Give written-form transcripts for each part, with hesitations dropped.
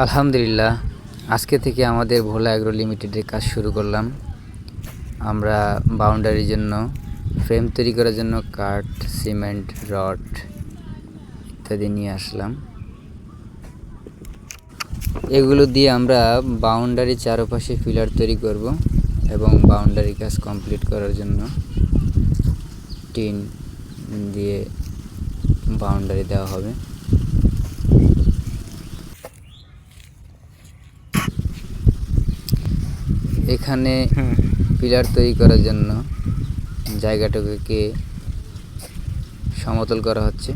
আলহামদুলিল্লাহ, আজকে থেকে আমাদের ভোলা এগ্রো লিমিটেডের কাজ শুরু করলাম। আমরা বাউন্ডারির জন্য ফ্রেম তৈরি করার জন্য কাঠ, সিমেন্ট, রড ইত্যাদি নিয়ে আসলাম। এগুলো দিয়ে আমরা বাউন্ডারির চারপাশে পিলার তৈরি করব এবং বাউন্ডারির কাজ কমপ্লিট করার জন্য টিন দিয়ে বাউন্ডারি দেওয়া হবে। এখানে পিলার তৈরি করার জন্য জায়গাটাকে সমতল করা হচ্ছে।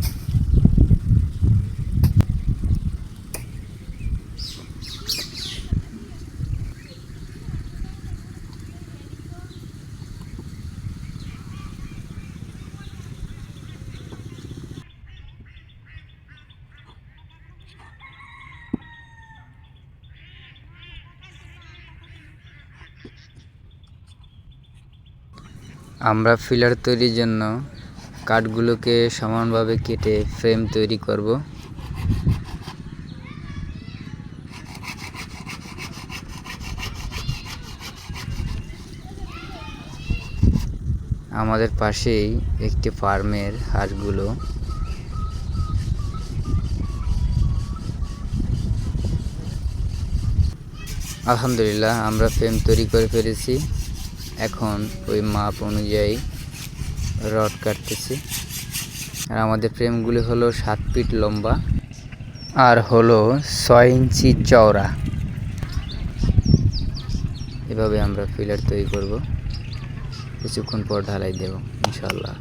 আমরা পিলার তৈরির জন্য কাঠগুলোকে সমানভাবে কেটে ফ্রেম তৈরি করব। আমাদের পাশেই একটি ফার্মের হাঁসগুলো। আলহামদুলিল্লাহ, আমরা ফ্রেম তৈরি করে ফেলেছি। এখন ওই মাপ অনুযায়ী রড কাটতেছি। আর আমাদের ফ্রেমগুলি হলো 7 ফিট লম্বা আর হলো 6 ইঞ্চি চওড়া। এভাবে আমরা পিলার তৈরি করব, কিছুক্ষণ পর ঢালাই দেব ইনশাআল্লাহ।